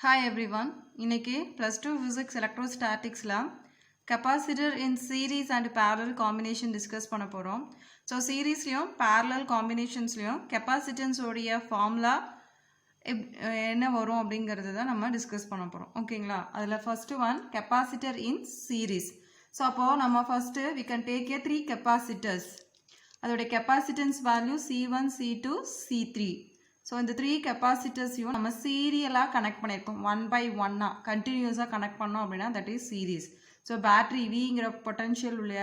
Hi everyone. இன்னைக்கு plus 2 physics electrostaticsல capacitor in series and parallel combination discuss பண்ண போறோம். So seriesலயும் parallel combinationsலயும் capacitance உடைய formula என்ன வரும் அப்படிங்கறது தான் நம்ம discuss பண்ண போறோம். ஓகேங்களா? அதுல first one capacitor in series. So அப்போ நம்ம first we can take a three capacitors. அதோட capacitance value C1, C2, C3. So இந்த 3 capacitors நம்ம சீரியலா கனெக்ட் பண்ணிருக்கோம் 1 by 1 கண்டினியூஸா கனெக்ட் பண்ணோம் அப்படினா that is series. So battery Vங்கிற potential உள்ள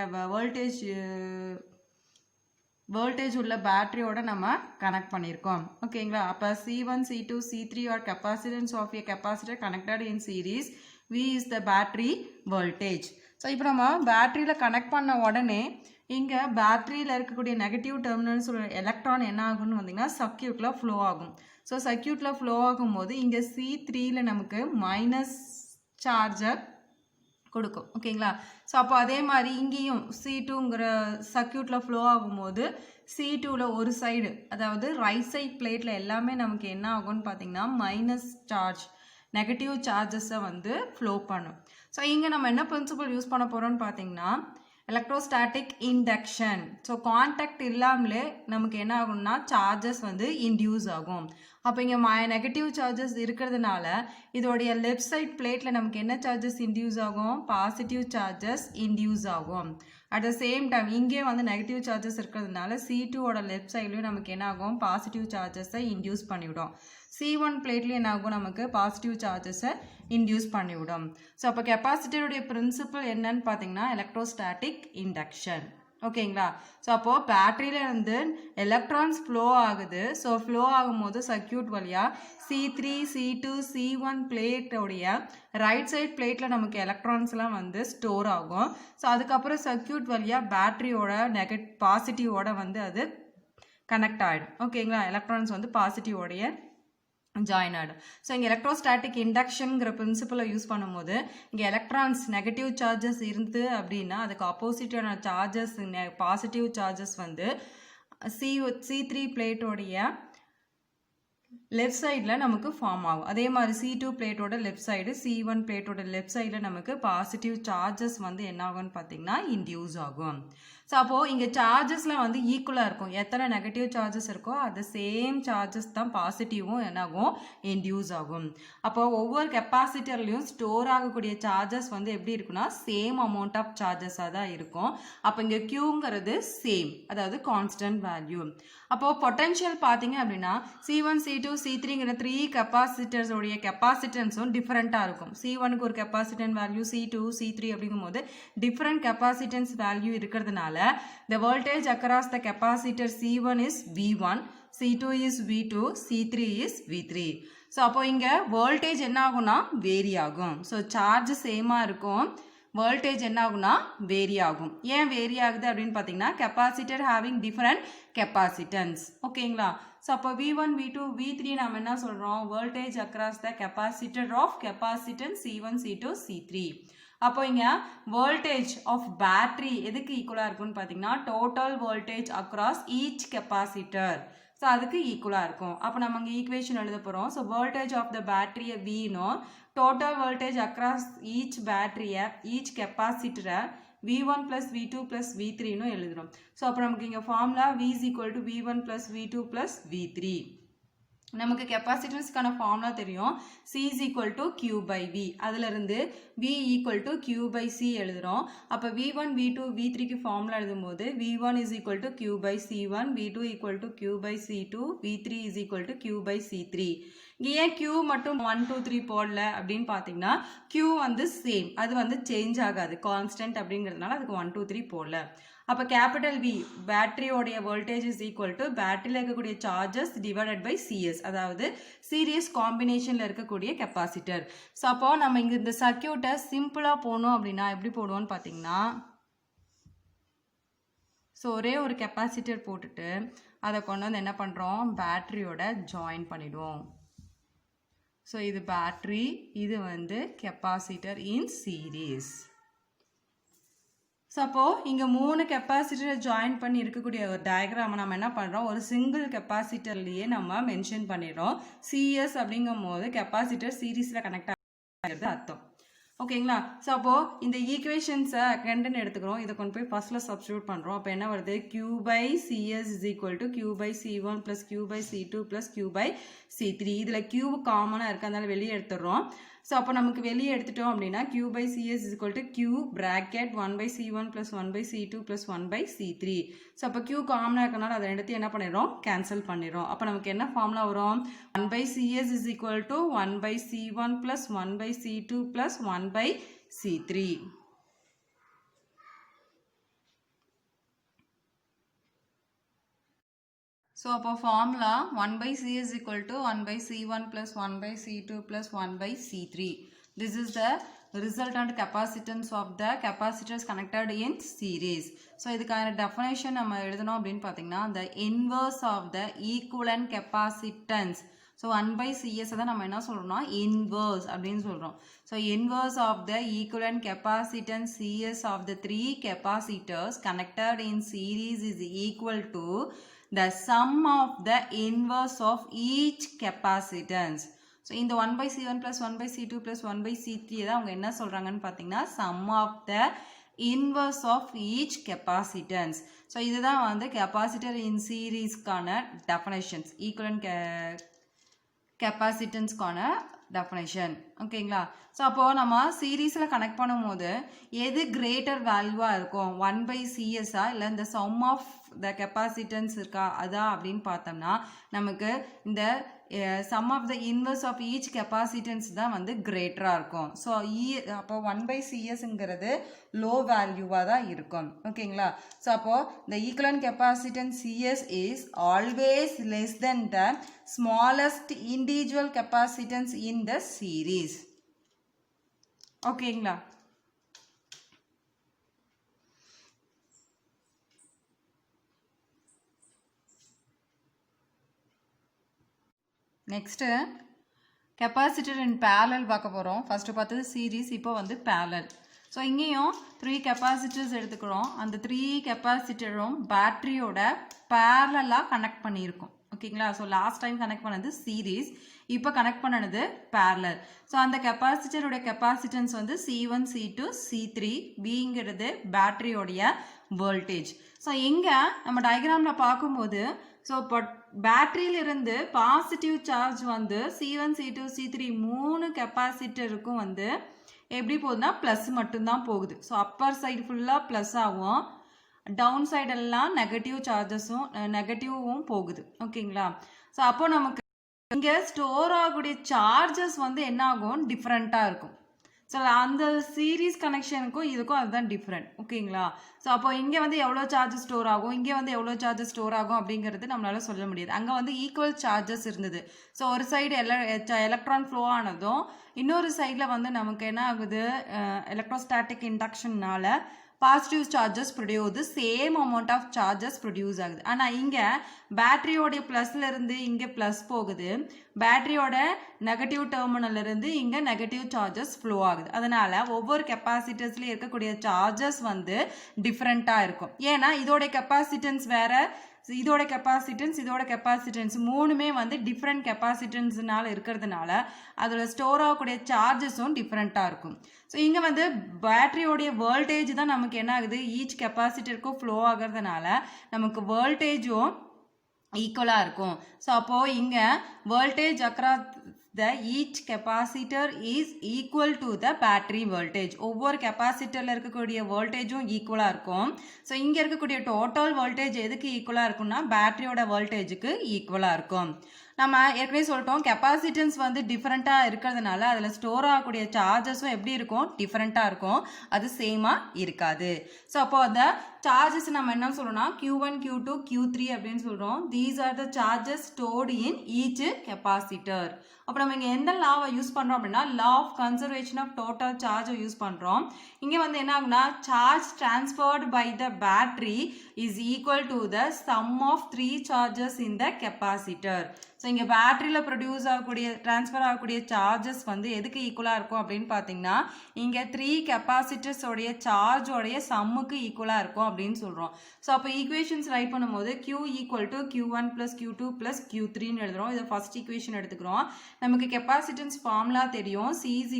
voltage உள்ள பேட்டரியோட நம்ம கனெக்ட் பண்ணிருக்கோம். ஓகேங்களா? அப்ப C1, C2, C3 are capacitance of a capacitor connected in series. V is the battery voltage. So இப்போ நம்ம பேட்டரியில கனெக்ட் பண்ண உடனே இங்க பேட்டரியில இருக்கக்கூடிய நெகட்டிவ் டெர்மினல்ஸ் உள்ள எலக்ட்ரான் என்ன ஆகும்னு வந்தீங்கன்னா சர்க்யூட்ல ஃப்ளோ ஆகும். ஸோ சர்க்யூட்ல ஃப்ளோ ஆகும்போது இங்க C3ல நமக்கு மைனஸ் சார்ஜர் கொடுக்கும். ஓகேங்களா? ஸோ அப்போ அதே மாதிரி இங்கேயும் C2ங்கிற சர்க்யூட்ல ஃப்ளோ ஆகும்போது C2ல ஒரு சைடு அதாவது ரைட் சைட் பிளேட்ல எல்லாமே நமக்கு என்ன ஆகும்னு பார்த்தீங்கன்னா மைனஸ் சார்ஜ் நெகட்டிவ் சார்ஜஸை வந்து ஃப்ளோ பண்ணும். ஸோ இங்கே நம்ம என்ன பிரின்சிபல் யூஸ் பண்ண போகிறோம்னு பார்த்தீங்கன்னா எலக்ட்ரோஸ்டாட்டிக் இண்டக்ஷன். ஸோ கான்டாக்ட் இல்லாமலே நமக்கு என்ன ஆகும்னா சார்ஜஸ் வந்து இன்டியூஸ் ஆகும். அப்போ இங்கே நெகட்டிவ் சார்ஜஸ் இருக்கிறதுனால இதோடைய லெஃப்ட் சைட் பிளேட்டில் நமக்கு என்ன சார்ஜஸ் இன்டியூஸ் ஆகும்? பாசிட்டிவ் சார்ஜஸ் இன்டியூஸ் ஆகும். அட் த சேம் டைம் இங்கே வந்து நெகட்டிவ் சார்ஜஸ் இருக்கிறதுனால C2ஓட லெஃப்ட் சைட்லையும் நமக்கு என்ன ஆகும்? பாசிட்டிவ் சார்ஜஸை இன்டியூஸ் பண்ணிவிடும். C1 பிளேட்லேயும் என்ன ஆகும்? நமக்கு பாசிட்டிவ் சார்ஜஸை இன்டியூஸ் பண்ணிவிடும். ஸோ அப்போ கெப்பாசிட்டருடைய பிரின்சிபல் என்னன்னு பார்த்தீங்கன்னா எலக்ட்ரோஸ்டாட்டிக் இண்டக்ஷன். ஓகேங்களா? ஸோ அப்போது பேட்டரியில இருந்து எலக்ட்ரான்ஸ் ஃப்ளோ ஆகுது. ஸோ ஃப்ளோ ஆகும்போது சர்க்யூட் வழியாக C3, C2, C1 பிளேட்டோடைய right side பிளேட்டில் நமக்கு எலக்ட்ரான்ஸ்லாம் வந்து ஸ்டோர் ஆகும். ஸோ அதுக்கப்புறம் சர்க்யூட் வழியாக பேட்டரியோட பாசிட்டிவோட வந்து அது கனெக்ட் ஆகிடும். ஓகேங்களா? எலக்ட்ரான்ஸ் வந்து பாசிட்டிவோடைய ஜாயின் ஆகிடும். ஸோ இங்கே எலக்ட்ரோஸ்டாட்டிக் இண்டக்ஷனுங்கிற பிரின்சிபலை யூஸ் பண்ணும்போது இங்கே எலக்ட்ரான்ஸ் நெகட்டிவ் சார்ஜஸ் இருந்து அப்படின்னா அதுக்கு ஆப்போசிட்டான சார்ஜஸ் பாசிட்டிவ் சார்ஜஸ் வந்து C3 பிளேட்டோடைய லெஃப்ட் சைடில் நமக்கு ஃபார்ம் ஆகும். அதே மாதிரி C2 பிளேட்டோட லெஃப்ட் சைடு C1 பிளேட்டோட லெஃப்ட் சைடில் நமக்கு பாசிட்டிவ் சார்ஜஸ் வந்து என்ன ஆகும்னு பார்த்தீங்கன்னா இன்டியூஸ் ஆகும். ஸோ அப்போது இங்கே சார்ஜஸ்லாம் வந்து ஈக்குவலாக இருக்கும். எத்தனை நெகட்டிவ் சார்ஜஸ் இருக்கோ அது சேம் சார்ஜஸ் தான் பாசிட்டிவும் என்னாகும்? இன்டியூஸ் ஆகும். அப்போது ஒவ்வொரு கெப்பாசிட்டர்லையும் ஸ்டோர் ஆகக்கூடிய சார்ஜஸ் வந்து எப்படி இருக்குன்னா சேம் அமௌண்ட் ஆஃப் சார்ஜஸாக தான் இருக்கும். அப்போ இங்கே Qங்கிறது சேம், அதாவது கான்ஸ்டன்ட் வேல்யூ. அப்போது பொட்டென்ஷியல் பார்த்தீங்க அப்படின்னா C1, C2, C3ங்கிற 3 கெப்பாசிட்டர்ஸ் உடைய கெப்பாசிட்டன்ஸும் டிஃப்ரெண்ட்டாக இருக்கும். C1க்கு ஒரு கெப்பாசிட்டன்ஸ் வேல்யூ, C2, C3 அப்படிங்கும்போது டிஃப்ரெண்ட் கெப்பாசிட்டன்ஸ் வேல்யூ இருக்கிறதுனால the voltage across the capacitor C1 is V1, C2 is V2, C3 is V3. So அப்போ இங்கே வோல்டேஜ் என்ன ஆகும்னா வேரி ஆகும். ஸோ சார்ஜ் சேமாக இருக்கும், வோல்டேஜ் என்ன ஆகும்னா வேரி ஆகும். ஏன் வேரி ஆகுது அப்படின்னு பார்த்தீங்கன்னா கெப்பாசிட்டர் ஹேவிங் டிஃப்ரெண்ட் கெப்பாசிட்டன்ஸ். ஓகேங்களா? ஸோ அப்போ V1, V2, V3 நம்ம என்ன சொல்கிறோம்? Voltage across the capacitor of capacitance C1, C2, C3. அப்போ இங்கே வோல்டேஜ் ஆஃப் பேட்டரி எதுக்கு ஈக்குவலாக இருக்குன்னு பார்த்தீங்கன்னா total voltage across each capacitor. So அதுக்கு ஈக்குவலாக இருக்கும். அப்போ நம்ம இங்கே ஈக்குவேஷன் எழுத போகிறோம். ஸோ வோல்டேஜ் ஆஃப் த பேட்டரியை Vனோ டோட்டல் வோல்டேஜ் அக்ராஸ் ஈச் பேட்டரியை ஈச் கெப்பாசிட்டரை V1 plus V2 plus V3னு எழுதுகிறோம். ஸோ அப்போ நமக்கு இங்கே formula V is equal to V1 plus V2 plus V3. நமக்கு கெப்பாசிட்டன்ஸ்க்கான ஃபார்முலா தெரியும். C is equal to Q by V. அதிலிருந்து V equal to Q by C எழுதுகிறோம். அப்போ V1, V2, V3க்கு ஃபார்முலா எழுதும்போது V1 is equal to Q by C1, V2 equal to Q by C2, V3 is equal to Q by C3. இங்கே ஏன் Q மட்டும் 1, 2, 3 போடல அப்படின்னு பார்த்தீங்கன்னா Q வந்து சேம், அது வந்து சேஞ்ச் ஆகாது, கான்ஸ்டன்ட் அப்படிங்கிறதுனால அதுக்கு 1, 2, 3 போடல. அப்போ கேபிட்டல் V பேட்டரியோடைய வோல்டேஜ் இஸ் ஈக்குவல் டு பேட்டரியில் இருக்கக்கூடிய சார்ஜஸ் டிவைடட் பை CS, அதாவது சீரியஸ் காம்பினேஷனில் இருக்கக்கூடிய கெப்பாசிட்டர். ஸோ அப்போ நம்ம இங்கே இந்த சர்க்யூட்டை சிம்பிளாக போகணும் அப்படின்னா எப்படி போடுவோம்னு பார்த்தீங்கன்னா ஸோ ஒரே ஒரு கெப்பாசிட்டர் போட்டுட்டு அதை கொண்டு வந்து என்ன பண்ணுறோம்? பேட்டரியோட ஜாயின் பண்ணிடுவோம். ஸோ இது பேட்டரி, இது வந்து கெப்பாசிட்டர் இன் சீரீஸ். ஸோ அப்போது இங்கே 3 கெப்பாசிட்டரை ஜாயின் பண்ணி இருக்கக்கூடிய ஒரு டயக்ராமை நம்ம என்ன பண்ணுறோம், ஒரு சிங்கிள் கெப்பாசிட்டர்லேயே நம்ம மென்ஷன் பண்ணிடுறோம். சிஎஸ் அப்படிங்கும் போது கெப்பாசிட்டர் சீரீஸில் கனெக்ட் ஆகிறது அர்த்தம். ஓகேங்களா? ஸோ அப்போது இந்த ஈக்குவேஷன்ஸை ரெண்டுன்னு எடுத்துக்கிறோம். இதை கொண்டு போய் ஃபர்ஸ்ட்டில் சப்ஸ்டியூட் பண்ணுறோம். அப்போ என்ன வருது, Q by CS is equal to Q by C1 plus Q by C2 plus Q by C3. இதில் Q காமனாக இருக்குது, அதனால வெளியே எடுத்துடுறோம். ஸோ அப்போ நமக்கு வெளியே எடுத்துட்டோம் அப்படின்னா Q by CS is equal to Q bracket 1 by C1 plus 1 by C2 plus 1 by C3. So அப்போ Q காமனாக இருக்கனால அதை எடுத்து என்ன பண்ணிடுறோம், கேன்சல் பண்ணிடுறோம். அப்போ நமக்கு என்ன ஃபார்முலா வரும், 1 by CS is equal to 1 by C1 plus 1 by C2 plus 1 by C3. So, அப்போ formula 1 by C is equal to 1 by C1 plus 1 by C2 plus 1 by C3. This is the resultant capacitance of the capacitors connected in series. So, இதுக்கான definition நம்ம எழுதணும் அப்படின்னு பார்த்தீங்கன்னா, the inverse of the equivalent capacitance. So, 1 by CS தான் நம்ம என்ன சொல்கிறோம்னா inverse அப்படின்னு சொல்கிறோம். So, inverse of the equivalent capacitance CS of the 3 capacitors connected in series is equal to the sum of the inverse of each capacitance. So, இந்த 1 by C1 plus 1 by C2 plus 1 by C3 தான் அவங்க என்ன சொல்கிறாங்கன்னு பார்த்தீங்கன்னா sum of the inverse of each capacitance. So, இதுதான் வந்து capacitor in series-கான definitions. equivalent capacitance-கான definition. ஓகேங்களா? So அப்போது நம்ம சீரீஸில் கனெக்ட் பண்ணும்போது எது கிரேட்டர் வேல்யூவாக இருக்கும், 1 by CS-ஆ இல்லை இந்த சம் ஆஃப் த கெப்பாசிட்டன்ஸ் இருக்கா அதா அப்படின்னு பார்த்தோம்னா நமக்கு இந்த sum of the inverse of each capacitance தான் வந்து கிரேட்டராக இருக்கும். ஸோ அப்போ 1 by CS-ங்கிறது லோ வேல்யூவாக தான் இருக்கும். ஓகேங்களா? ஸோ அப்போது இந்த equivalent capacitance CS is always less than the smallest individual capacitance in the series. ஓகேங்களா? நெக்ஸ்ட்டு கெப்பாசிட்டர் இன் பேரலல் பார்க்க போகிறோம். ஃபஸ்ட்டு பார்த்தது சீரீஸ், இப்போ வந்து பேரலல். ஸோ இங்கேயும் 3 கெப்பாசிட்டர்ஸ் எடுத்துக்கிறோம். அந்த 3 கெப்பாசிட்டரும் பேட்ரியோட பேரலாக கனெக்ட் பண்ணியிருக்கோம். ஓகேங்களா? ஸோ லாஸ்ட் டைம் கனெக்ட் பண்ணது சீரீஸ், இப்போ கனெக்ட் பண்ணது பேரலல். ஸோ அந்த கெப்பாசிட்டரோட கெப்பாசிட்டன்ஸ் வந்து C1 C2 C3 Bங்கிறது பேட்டரியோடைய voltage. So இங்கே நம்ம டயக்ராமில் பார்க்கும்போது ஸோ இப்போ பேட்டரியிலிருந்து பாசிட்டிவ் சார்ஜ் வந்து C1 C2 C3 3 கெப்பாசிட்டருக்கும் வந்து எப்படி போகுதுன்னா ப்ளஸ் மட்டும்தான் போகுது. ஸோ அப்பர் சைடு ஃபுல்லாக ப்ளஸ் ஆகும், டவுன் சைடெல்லாம் நெகட்டிவ் சார்ஜஸும் நெகட்டிவும் போகுது. ஓகேங்களா? ஸோ அப்போ நமக்கு இங்கே ஸ்டோர் ஆகக்கூடிய சார்ஜஸ் வந்து என்ன ஆகும், டிஃப்ரெண்ட்டாக இருக்கும். ஸோ அந்த சீரீஸ் கனெக்ஷனுக்கும் இதுக்கும் அதுதான் டிஃப்ரெண்ட். ஓகேங்களா? ஸோ அப்போ இங்கே வந்து எவ்வளோ சார்ஜஸ் ஸ்டோர் ஆகும், இங்கே வந்து எவ்வளோ சார்ஜஸ் ஸ்டோர் ஆகும் அப்படிங்கிறது நம்மளால சொல்ல முடியாது. அங்கே வந்து ஈக்குவல் சார்ஜஸ் இருந்தது. ஸோ ஒரு சைடு எலக்ட்ரான் ஃப்ளோ ஆனதும் இன்னொரு சைடில் வந்து நமக்கு என்ன ஆகுது, எலக்ட்ரோஸ்டாட்டிக் இண்டக்ஷன்னால positive charges produce, same amount of charges produce ஆகுது. ஆனால் இங்கே பேட்டரியோடைய ப்ளஸ்லேருந்து இங்கே ப்ளஸ் போகுது, பேட்டரியோட நெகட்டிவ் டெர்மினல்லேருந்து இங்கே நெகட்டிவ் சார்ஜஸ் ஃப்ளோ ஆகுது. அதனால் ஒவ்வொரு கெப்பாசிட்டன்ஸ்லேயும் இருக்கக்கூடிய சார்ஜஸ் வந்து டிஃப்ரெண்ட்டாக இருக்கும். ஏன்னா இதோட கெப்பாசிட்டன்ஸ் வேறு, இதோட கெப்பாசிட்டன்ஸ் மூணுமே வந்து டிஃப்ரெண்ட் கெப்பாசிட்டன்ஸ்னால இருக்கிறதுனால அதோட ஸ்டோர் ஆகக்கூடிய சார்ஜஸும் டிஃப்ரெண்ட்டாக இருக்கும். ஸோ இங்கே வந்து பேட்டரியோடைய வோல்டேஜ் தான் நமக்கு என்ன ஆகுது, ஈச் கெப்பாசிட்டருக்கும் ஃப்ளோ ஆகிறதுனால நமக்கு வோல்டேஜும் ஈக்குவலாக இருக்கும். ஸோ அப்போது இங்கே voltage across the each capacitor is equal to the battery voltage. ஒவ்வொரு கெப்பாசிட்டரில் இருக்கக்கூடிய வோல்டேஜும் ஈக்குவலாக இருக்கும். ஸோ இங்கே இருக்கக்கூடிய டோட்டல் வோல்டேஜ் எதுக்கு ஈக்குவலாக இருக்கும்னா பேட்டரியோட வோல்டேஜுக்கு ஈக்குவலாக இருக்கும். நம்ம ஏற்கனவே சொல்லிட்டோம், கெப்பாசிட்டன்ஸ் வந்து டிஃப்ரெண்ட்டாக இருக்கிறதுனால அதில் ஸ்டோர் ஆகக்கூடிய சார்ஜஸும் எப்படி இருக்கும், டிஃப்ரெண்ட்டாக இருக்கும், அது சேமாக இருக்காது. ஸோ அப்போ அந்த சார்ஜஸ் நம்ம என்ன சொல்கிறோம்னா Q1 Q2 Q3 அப்படின்னு சொல்கிறோம். These are the charges stored in each capacitor. அப்போ நம்ம இங்கே எந்த லாவை யூஸ் பண்ணுறோம் அப்படின்னா law of conservation of total சார்ஜை யூஸ் பண்ணுறோம். இங்கே வந்து என்ன ஆகுனா charge transferred by the battery is equal to the sum of 3 charges in the capacitor. So இங்கே பேட்டரியில் ப்ரொடியூஸ் ஆகக்கூடிய ட்ரான்ஸ்ஃபர் ஆகக்கூடிய சார்ஜஸ் வந்து எதுக்கு ஈக்குவலாக இருக்கும் அப்படின்னு பார்த்தீங்கன்னா இங்கே 3 கெப்பாசிட்டர்ஸோடைய சார்ஜோடைய சம்முக்கு ஈக்குவலாக இருக்கும் அப்படின்னு சொல்கிறோம். ஸோ அப்போ ஈக்குவேஷன்ஸ் ரைட் பண்ணும்போது Q equal to Q1 + Q2 + Q3ன்னு எழுதுகிறோம். இதை ஃபர்ஸ்ட் ஈக்குவேஷன் எடுத்துக்கிறோம். நமக்கு கெப்பாசிட்டன்ஸ் ஃபார்முலா தெரியும். C =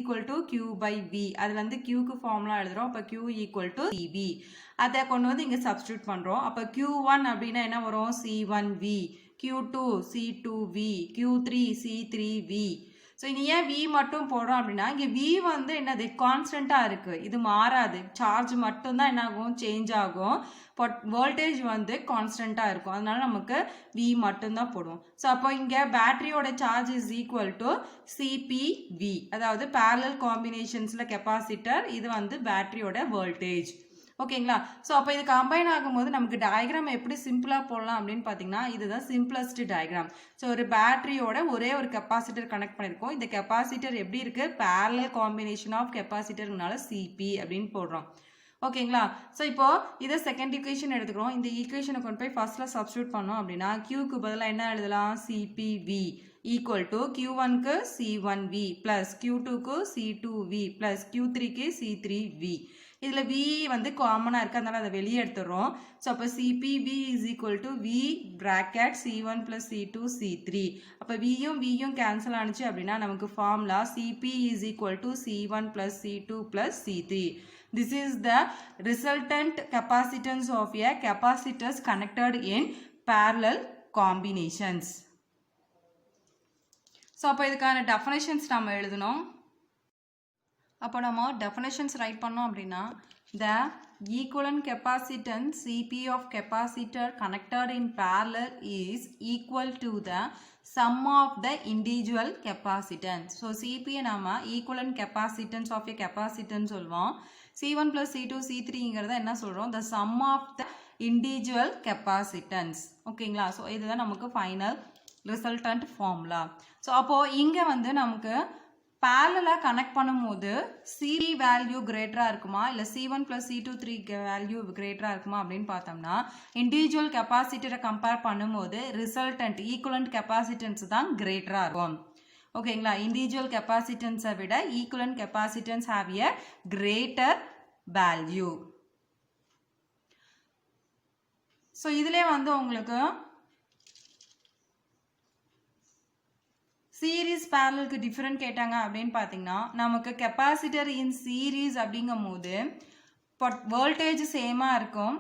Q/V. அதில் வந்து Qக்கு ஃபார்முலா எழுதுகிறோம். அப்போ Q = CV. அதை கொண்டு வந்து இங்கே சப்ஸ்டியூட் பண்ணுறோம். அப்போ Q1 அப்படின்னா என்ன வரும்? C1V. Q2 C2V. Q3 C3V. So இது ஏன் V மட்டும் போடுறோம் அப்படின்னா இங்கே V வந்து என்னது கான்ஸ்டண்ட்டாக இருக்குது, இது மாறாது. சார்ஜ் மட்டும்தான் என்ன ஆகும்? சேஞ்ச் ஆகும். பட் வோல்டேஜ் வந்து கான்ஸ்டண்ட்டாக இருக்கும். அதனால நமக்கு V மட்டும்தான் போடுவோம். ஸோ அப்போ இங்கே பேட்டரியோட charge is equal to CPV. அதாவது பேரலல் காம்பினேஷன்ஸில் கெப்பாசிட்டர், இது வந்து பேட்டரியோட வோல்டேஜ். ஓகேங்களா? ஸோ அப்போ இது கம்பைன் ஆகும்போது நமக்கு டயக்ராம் எப்படி சிம்பிளாக போடலாம் அப்படின்னு பார்த்தீங்கன்னா இதுதான் சிம்பிளஸ்ட் டயக்ராம். ஸோ ஒரு பேட்டரியோட ஒரே ஒரு கெப்பாசிட்டர் கனெக்ட் பண்ணியிருக்கோம். இந்த கெப்பாசிட்டர் எப்படி இருக்குது? பேரலல் காம்பினேஷன் ஆஃப் கெப்பாசிட்டர்னால CP அப்படின்னு போடுறோம். ஓகேங்களா? ஸோ இப்போ இதை செகண்ட் ஈக்குவேஷன் எடுத்துக்கிறோம். இந்த ஈக்குவேஷனை கொண்டு போய் ஃபர்ஸ்ட்டில் சப்ஸ்டியூட் பண்ணோம் அப்படின்னா Qக்கு பதிலாக என்ன எழுதலாம்? CPV ஈக்குவல் டு Q1க்கு C1V ப்ளஸ் Q2க்கு C2V ப்ளஸ் Q3க்கு C3V. இதில் V வந்து காமனாக இருக்குது, அதனால் அதை வெளியே எடுத்துடுறோம். ஸோ அப்போ CPV is equal to V bracket C1 + C2 C3. அப்போ Vயும் கேன்சல் ஆனிச்சு அப்படின்னா நமக்கு formula CP is equal to C1 + C2 + C3. This is the resultant capacitance of a capacitors connected in parallel combinations. So அப்போ இதுக்கான definitions நம்ம எழுதணும். அப்போ நம்ம டெஃபனேஷன்ஸ் ரைட் பண்ணோம் அப்படின்னா the equivalent capacitance CP of capacitor connected in parallel is equal to the sum of the individual capacitance. So CP நாம equivalent capacitance of a capacitance சொல்வோம். C1 + C2 C3ங்கிறத என்ன சொல்கிறோம்? the sum of the individual capacitance. ஓகேங்களா? So இதுதான் நமக்கு final resultant formula. So அப்போது இங்கே வந்து நமக்கு பேரலாக கனெக்ட் பண்ணும்போது C3 வேல்யூ கிரேட்டராக இருக்குமா இல்லை C1 + C2 3 வேல்யூ கிரேட்டராக இருக்குமா அப்படின்னு பார்த்தோம்னா இண்டிவிஜுவல் கெப்பாசிட்டரை கம்பேர் பண்ணும்போது ரிசல்டன்ட் ஈக்குவலண்ட் கெப்பாசிட்டன்ஸ் தான் கிரேட்டராக இருக்கும். ஓகேங்களா? இண்டிவிஜுவல் கெப்பாசிட்டன்ஸை விட equivalent capacitance have a greater value. So இதிலே வந்து உங்களுக்கு சீரீஸ் பேரலுக்கு டிஃப்ரெண்ட் கேட்டாங்க அப்படின்னு பார்த்தீங்கன்னா நமக்கு கெப்பாசிட்டர் இன் சீரீஸ் அப்படிங்கும் போது வோல்டேஜ் சேமாக இருக்கும்,